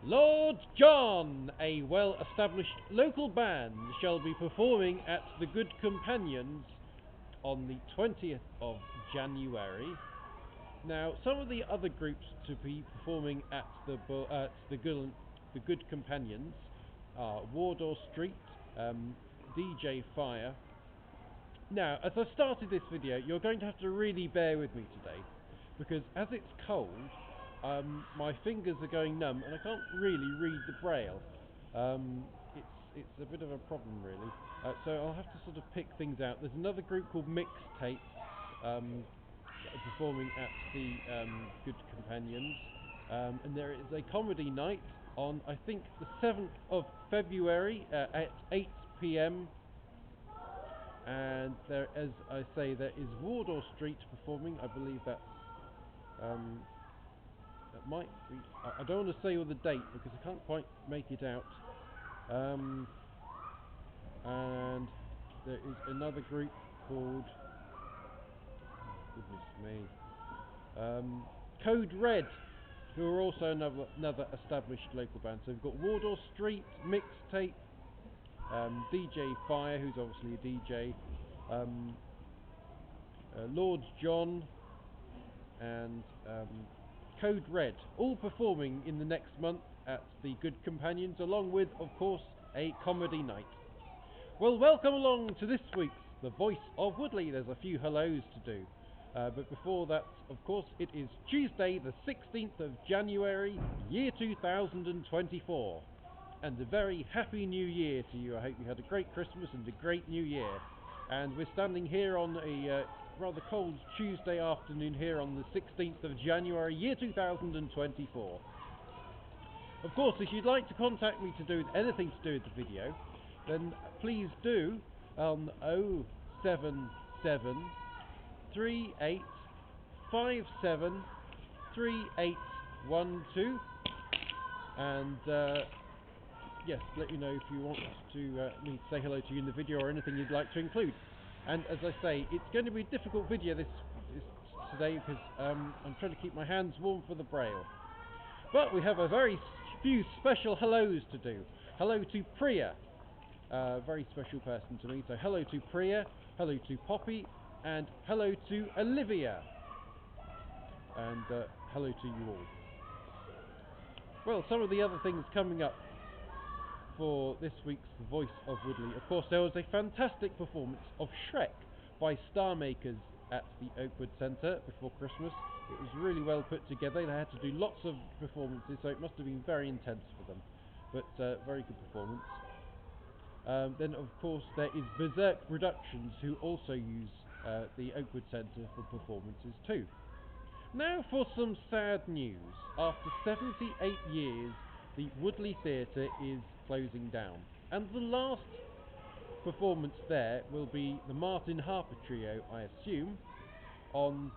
Lord John, a well-established local band, shall be performing at the Good Companions on the 20th of January. Now, some of the other groups to be performing at the Good Companions are Wardour Street, DJ Fire. Now, as I started this video, you're going to have to really bear with me today, because as it's cold, my fingers are going numb and I can't really read the braille. It's a bit of a problem, really. So I'll have to sort of pick things out. There's another group called Mixtape performing at the Good Companions, and there is a comedy night on, I think, the 7th of February at 8 p.m. And there, as I say, there is Wardour Street performing. I believe that's that might be. I don't want to say all the date because I can't quite make it out. And there is another group called, goodness me, Code Red, who are also another established local band. So we've got Wardour Street, Mixtape, DJ Fire, who's obviously a DJ, Lord John, and Code Red, all performing in the next month at the Good Companions, along with, of course, a comedy night. Well, welcome along to this week's The Voice of Woodley. There's a few hellos to do. But before that, of course, it is Tuesday the 16th of January, year 2024. And a very happy new year to you. I hope you had a great Christmas and a great new year. And we're standing here on a rather cold Tuesday afternoon here on the 16th of January, year 2024. Of course, if you'd like to contact me to do anything to do with the video, then please do on 077 3857 3812, and yes, let me know if you want to me to say hello to you in the video or anything you'd like to include. And as I say, it's going to be a difficult video this today because I'm trying to keep my hands warm for the braille. But we have a very few special hellos to do. Hello to Priya, a very special person to me. So hello to Priya, hello to Poppy, and hello to Olivia. And hello to you all. Well, some of the other things coming up for this week's The Voice of Woodley. Of course, there was a fantastic performance of Shrek by Star Makers at the Oakwood Centre before Christmas. It was really well put together. They had to do lots of performances, so it must have been very intense for them. But very good performance. Then, of course, there is Berserk Productions, who also use the Oakwood Centre for performances too. Now for some sad news. After 78 years, the Woodley Theatre is closing down, and the last performance there will be the Martin Harper Trio, I assume, on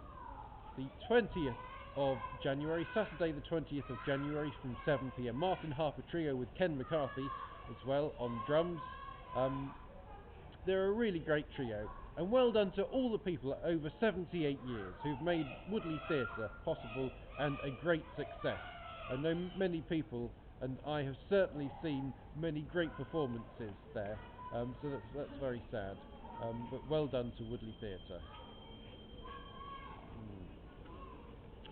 the 20th of January, Saturday the 20th of January from 7 p.m. Martin Harper Trio with Ken McCarthy as well on drums. They're a really great trio, and well done to all the people over 78 years who've made Woodley Theatre possible and a great success. I know many people, and I have certainly seen many great performances there, so that's very sad, but well done to Woodley Theatre.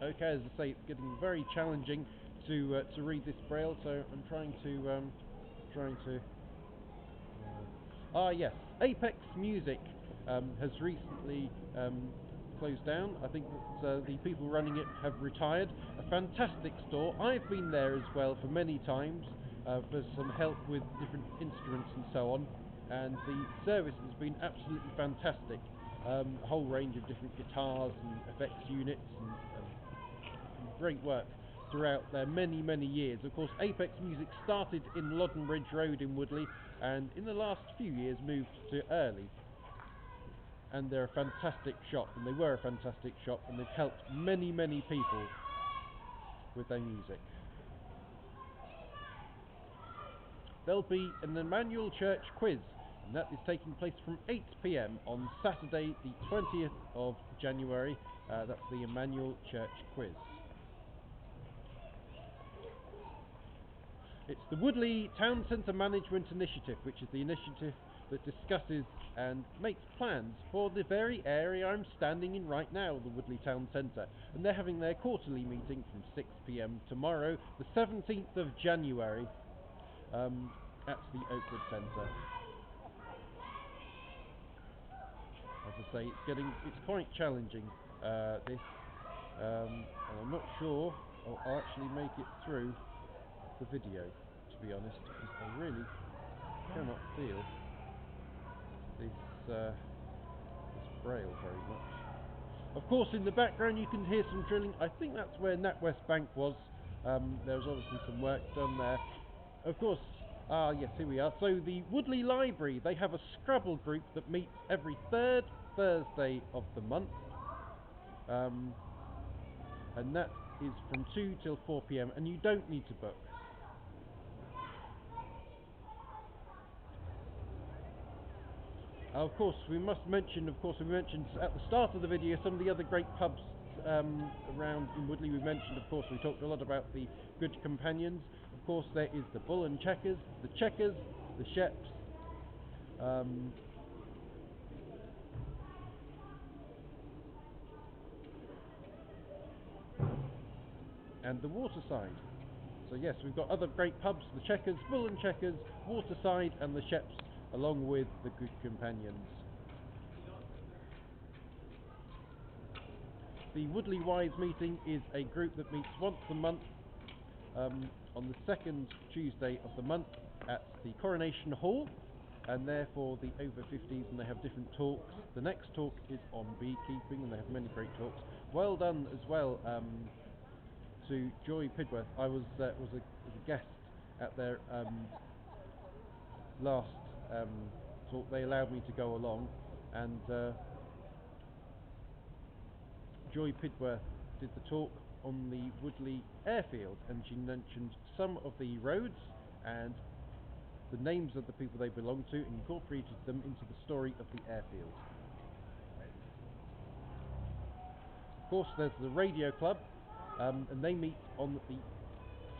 Okay, as I say, it's getting very challenging to read this braille, so I'm trying to. Yes, Apex Music has recently closed down. I think that the people running it have retired. A fantastic store. I've been there as well for many times for some help with different instruments and so on, and the service has been absolutely fantastic. A whole range of different guitars and effects units and great work throughout their many years. Of course, Apex Music started in Loddon Bridge Road in Woodley, and in the last few years moved to Early. And they're a fantastic shop, and they were a fantastic shop, and they've helped many people with their music. There'll be an Emmanuel Church quiz, and that is taking place from 8 p.m. on Saturday the 20th of January. That's the Emmanuel Church quiz. It's the Woodley Town Centre Management Initiative, which is the initiative that discusses and makes plans for the very area I'm standing in right now, the Woodley Town Centre. And they're having their quarterly meeting from 6 p.m. tomorrow, the 17th of January, at the Oakwood Centre. As I say, it's quite challenging, this, and I'm not sure I'll actually make it through the video, to be honest, because I really cannot feel this braille very much. Of course, in the background you can hear some drilling. I think that's where NatWest Bank was. There was obviously some work done there. Of course, yes, here we are. So the Woodley Library, they have a Scrabble group that meets every third Thursday of the month, and that is from 2 till 4 p.m. and you don't need to book. Of course, we mentioned at the start of the video some of the other great pubs around in Woodley. We mentioned, of course, we talked a lot about the Good Companions. Of course, there is the Bull and Checkers, the Checkers, the Sheps, and the Waterside. So yes, we've got other great pubs, the Checkers, Bull and Checkers, Waterside and the Sheps, along with the Good Companions. The Woodley Wise meeting is a group that meets once a month, on the second Tuesday of the month at the Coronation Hall, and therefore the over 50s, and they have different talks. The next talk is on beekeeping, and they have many great talks. Well done as well to Joy Pidworth. I was a guest at their last talk. They allowed me to go along, and Joy Pidworth did the talk on the Woodley airfield, and she mentioned some of the roads and the names of the people they belong to, and incorporated them into the story of the airfield. Of course, there's the Radio Club, and they meet on the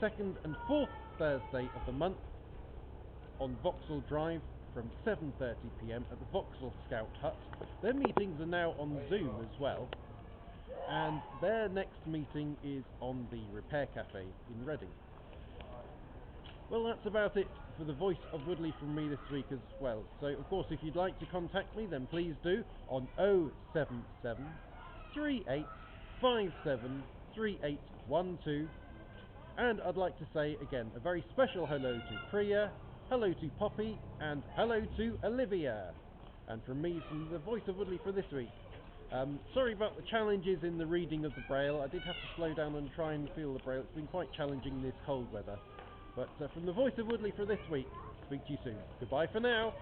second and fourth Thursday of the month on Vauxhall Drive from 7:30 p.m. at the Vauxhall Scout Hut. Their meetings are now on Zoom as well, and their next meeting is on the Repair Cafe in Reading. Well, that's about it for the Voice of Woodley from me this week as well. So, of course, if you'd like to contact me, then please do on 077 3857 3812. And I'd like to say again a very special hello to Priya, hello to Poppy, and hello to Olivia. And from me, from the Voice of Woodley for this week. Sorry about the challenges in the reading of the Braille. I did have to slow down and try and feel the Braille. It's been quite challenging this cold weather. But from the Voice of Woodley for this week, speak to you soon. Goodbye for now.